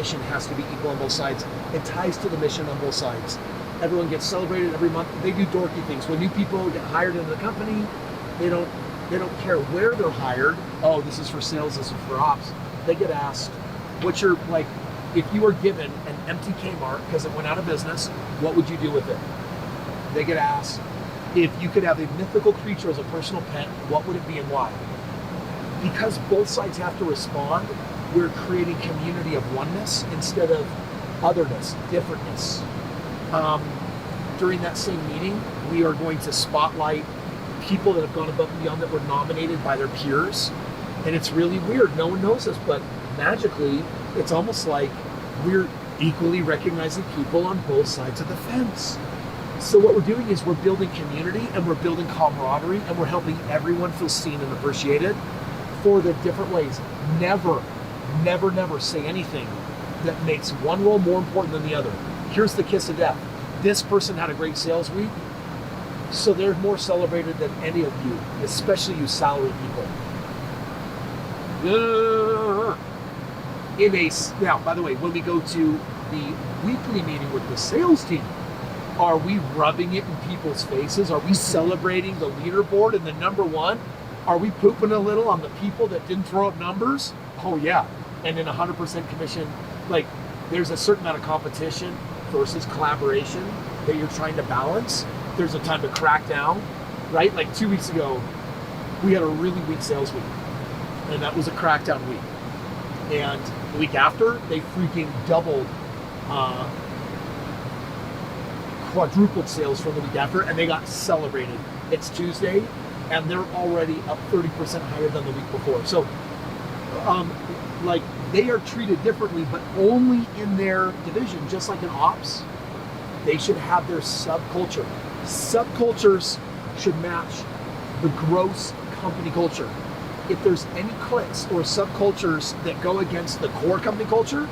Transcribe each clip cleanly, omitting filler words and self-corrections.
recognition has to be equal on both sides. It ties to the mission on both sides. Everyone gets celebrated every month. They do dorky things. When new people get hired into the company, they don't care where they're hired. Oh, this is for sales, this is for ops. They get asked, what's your, like, if you were given an empty Kmart because it went out of business, what would you do with it? They get asked, if you could have a mythical creature as a personal pet, what would it be and why? Because both sides have to respond, we're creating community of oneness instead of otherness, differentness. During that same meeting, we are going to spotlight people that have gone above and beyond that were nominated by their peers. And it's really weird. No one knows this, but magically, it's almost like we're equally recognizing people on both sides of the fence. So what we're doing is we're building community and we're building camaraderie and we're helping everyone feel seen and appreciated for their different ways. Never, never, never say anything that makes one role more important than the other. Here's the kiss of death. This person had a great sales week, so they're more celebrated than any of you, especially you salary people. Now, by the way, when we go to the weekly meeting with the sales team, are we rubbing it in people's faces? Are we celebrating the leaderboard and the number one? Are we pooping a little on the people that didn't throw up numbers? Oh yeah, and in 100% commission, like there's a certain amount of competition versus collaboration that you're trying to balance. There's a time to crack down, right? Like 2 weeks ago, we had a really weak sales week, and that was a crackdown week. And the week after, they freaking doubled, quadrupled sales from the week after, and they got celebrated. It's Tuesday, and they're already up 30% higher than the week before. So, like, they are treated differently, but only in their division, just like in ops. They should have their subculture. Subcultures should match the gross company culture. If there's any cliques or subcultures that go against the core company culture,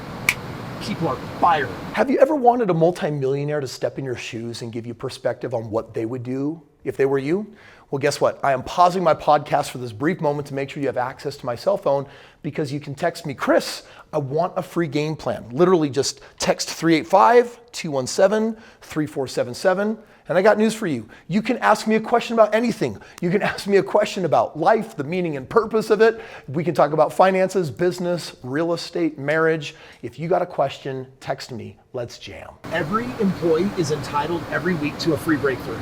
people are fired. Have you ever wanted a multimillionaire to step in your shoes and give you perspective on what they would do if they were you? Well, guess what? I am pausing my podcast for this brief moment to make sure you have access to my cell phone, because you can text me, Kris, I want a free game plan. Literally just text 385-217-3477. And I got news for you. You can ask me a question about anything. You can ask me a question about life, the meaning and purpose of it. We can talk about finances, business, real estate, marriage. If you got a question, text me. Let's jam. Every employee is entitled every week to a free breakthrough,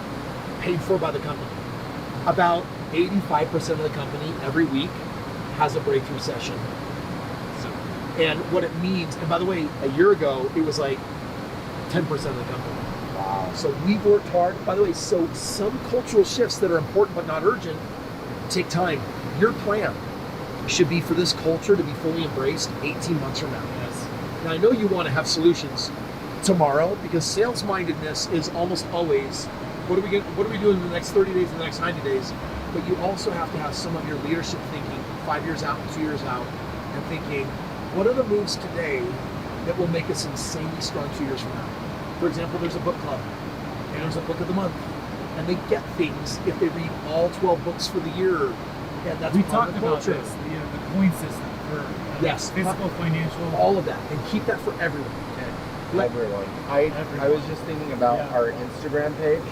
paid for by the company. About 85% of the company every week has a breakthrough session. And what it means, and by the way, a year ago, it was like 10% of the company. Wow. So we've worked hard. By the way, so some cultural shifts that are important but not urgent take time. Your plan should be for this culture to be fully embraced 18 months from now. Yes. Now, I know you want to have solutions tomorrow, because sales-mindedness is almost always, what are we doing in the next 30 days, in the next 90 days? But you also have to have some of your leadership thinking 5 years out, 2 years out, and thinking, what are the moves today that will make us insanely strong 2 years from now? For example, there's a book club, and there's a book of the month, and they get things if they read all 12 books for the year. And that's we talked about this, the coin system for yes, physical, financial, all of that, and keep that for everyone. Okay. Everyone. I was just thinking about our Instagram page.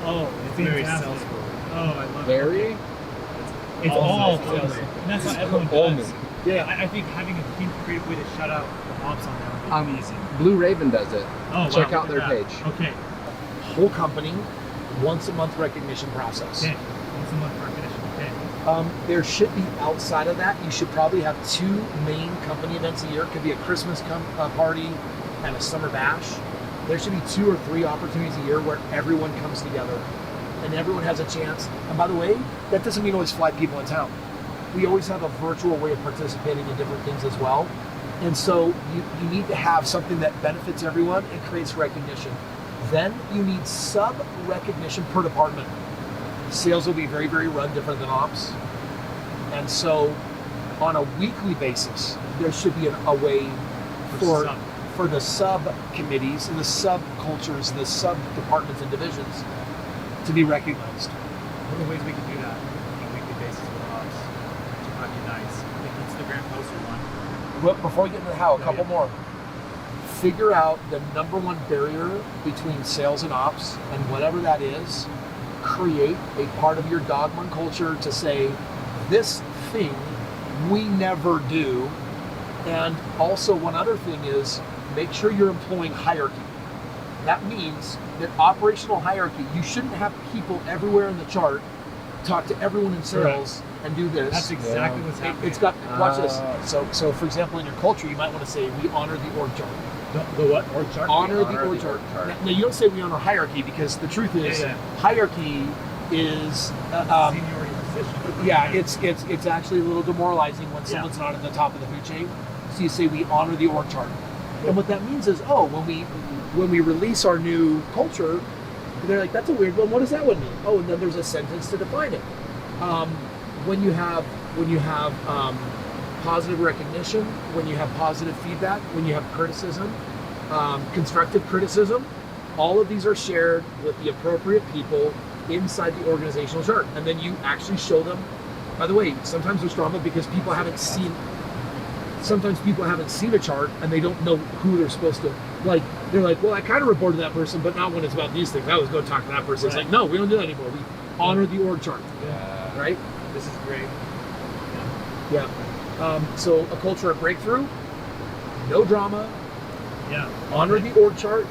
Oh, it's very salesful. Oh, I love very? it. It's all salesful. And that's what everyone does. Yeah, I think having a creative way to shut out the ops on that would be amazing. Blue Raven does it. Oh, check wow, out their page. Okay. Whole company, once a month recognition process. Okay. Once a month recognition. Okay. There should be, outside of that, you should probably have 2 main company events a year. It could be a Christmas party and a summer bash. There should be 2 or 3 opportunities a year where everyone comes together and everyone has a chance. And by the way, that doesn't mean always fly people in town. We always have a virtual way of participating in different things as well. And so you need to have something that benefits everyone and creates recognition. Then you need sub-recognition per department. Sales will be very, very run different than ops. And so on a weekly basis, there should be a way for the subcommittees and the subcultures, the sub-departments and divisions to be recognized. What are the ways we can do that on a weekly basis with ops to recognize? I think Instagram poster one. But before we get into the how, a couple more. Figure out the number one barrier between sales and ops, and whatever that is, create a part of your dogma and culture to say, this thing we never do. And also one other thing is, make sure you're employing hierarchy. That means that operational hierarchy, you shouldn't have people everywhere in the chart talk to everyone in sales and do this. That's exactly what's happening. It's got, watch this. So for example, in your culture, you might want to say, we honor the org chart. The what? Org chart? Honor the org chart. Now, you don't say we honor hierarchy, because the truth is, hierarchy is seniority position. yeah, it's actually a little demoralizing when someone's not at the top of the food chain. So you say we honor the org chart, and what that means is, when we release our new culture, they're like, that's a weird one. What does that one mean? Oh, and then there's a sentence to define it. When you have positive recognition, when you have positive feedback, when you have criticism, constructive criticism, all of these are shared with the appropriate people inside the organizational chart. And then you actually show them, by the way, sometimes there's drama because people haven't seen a chart and they don't know who they're supposed to, like, they're like, well, I kind of report to that person, but not when it's about these things. I always go talk to that person. It's like, no, we don't do that anymore. We honor the org chart. Yeah. Right? This is great. Yeah. So a culture of breakthrough, no drama, honor the org chart,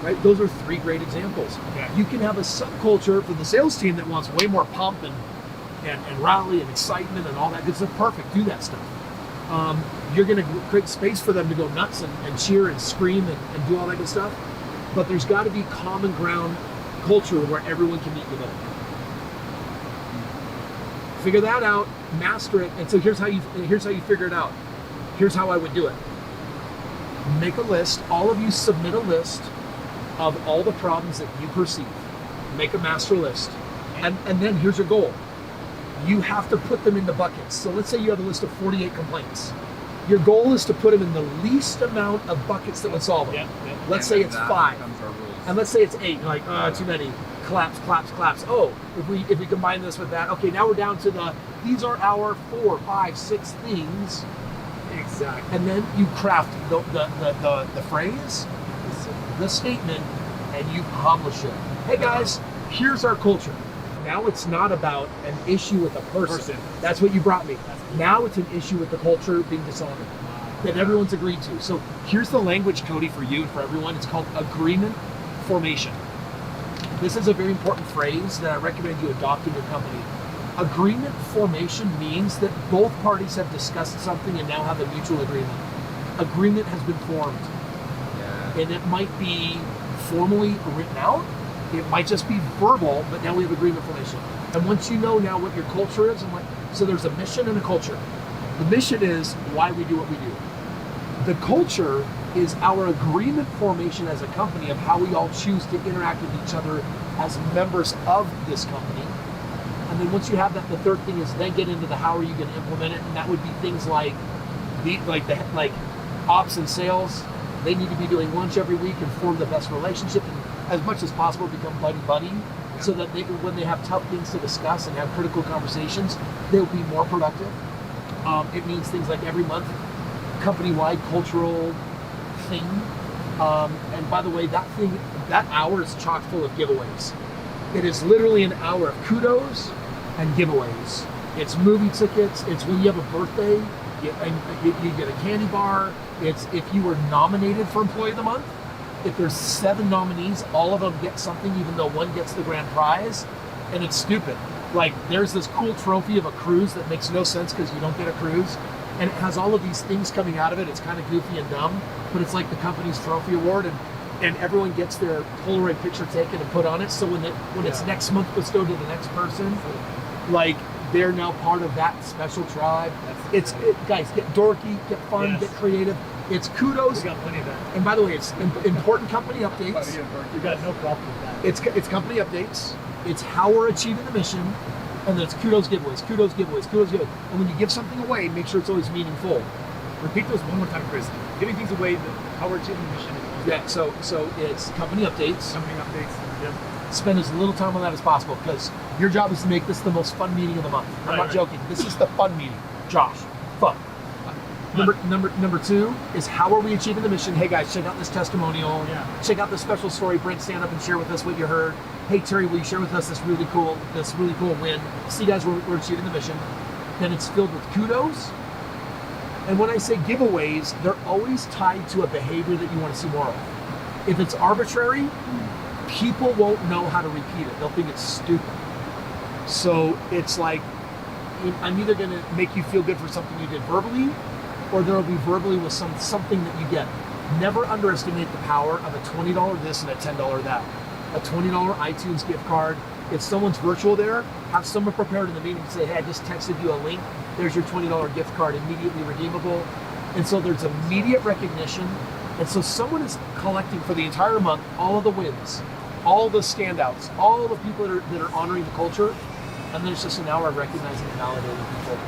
right? Those are three great examples. Okay. You can have a subculture for the sales team that wants way more pump and rally and excitement and all that good stuff. Perfect, do that stuff. You're going to create space for them to go nuts and cheer and scream and do all that good stuff. But there's got to be common ground culture where everyone can meet in the middle. Figure that out, master it, and so here's how you figure it out. Here's how I would do it. Make a list. All of you submit a list of all the problems that you perceive. Make a master list, and then here's your goal. You have to put them into buckets. So let's say you have a list of 48 complaints. Your goal is to put them in the least amount of buckets that would solve them. Let's say it's 5, and let's say it's 8. You're like, too many. Collapse. Oh, if we combine this with that, okay, now we're down to these are our 4, 5, 6 things. Exactly. And then you craft the phrase, the statement, and you publish it. Hey guys, here's our culture. Now it's not about an issue with a person. That's what you brought me. Now it's an issue with the culture being dishonored that everyone's agreed to. So here's the language, Cody, for you and for everyone. It's called agreement formation. This is a very important phrase that I recommend you adopt in your company. Agreement formation means that both parties have discussed something and now have a mutual agreement. Agreement has been formed. Yeah. And it might be formally written out. It might just be verbal, but now we have agreement formation. And once you know now what your culture is, so there's a mission and a culture. The mission is why we do what we do. The culture is our agreement formation as a company of how we all choose to interact with each other as members of this company. And then once you have that, the third thing is then get into the how are you going to implement it, and that would be things like ops and sales. They need to be doing lunch every week and form the best relationship, and as much as possible become buddy, so that when they have tough things to discuss and have critical conversations, they'll be more productive. It means things like every month, company-wide cultural thing. And by the way, that hour is chock full of giveaways. It is literally an hour of kudos and giveaways. It's movie tickets. It's when you have a birthday, you get a candy bar. It's if you were nominated for Employee of the Month. If there's 7 nominees, all of them get something, even though one gets the grand prize. And it's stupid. Like, there's this cool trophy of a cruise that makes no sense because you don't get a cruise. And it has all of these things coming out of it. It's kind of goofy and dumb, but it's like the company's trophy award, and everyone gets their Polaroid picture taken and put on it. So when it's next month bestowed to the next person, like, they're now part of that special tribe. Guys, get dorky, get fun, get creative. It's kudos. We got plenty of that. And by the way, it's important company updates. We got no problem with that. It's company updates. It's how we're achieving the mission. And then it's kudos giveaways. And when you give something away, make sure it's always meaningful. Repeat those one more time, Kris. Giving things away, how we're achieving the mission. Yeah, so it's company updates. Yep. Spend as little time on that as possible, because your job is to make this the most fun meeting of the month. I'm not joking. This is the fun meeting. Josh, fun. Number two is how are we achieving the mission? Hey guys, check out this testimonial. Yeah. Check out this special story. Brent, stand up and share with us what you heard. Hey Terry, will you share with us this really cool win? See guys, we're achieving the mission. Then it's filled with kudos. And when I say giveaways, they're always tied to a behavior that you want to see more of. If it's arbitrary, people won't know how to repeat it. They'll think it's stupid. So it's like, I'm either going to make you feel good for something you did verbally, or there will be verbally with something that you get. Never underestimate the power of a $20 this and a $10 that. A $20 iTunes gift card. If someone's virtual there, have someone prepared in the meeting to say, hey, I just texted you a link. There's your $20 gift card, immediately redeemable. And so there's immediate recognition. And so someone is collecting for the entire month all of the wins, all the standouts, all the people that are honoring the culture. And then it's just an hour of recognizing and validating people.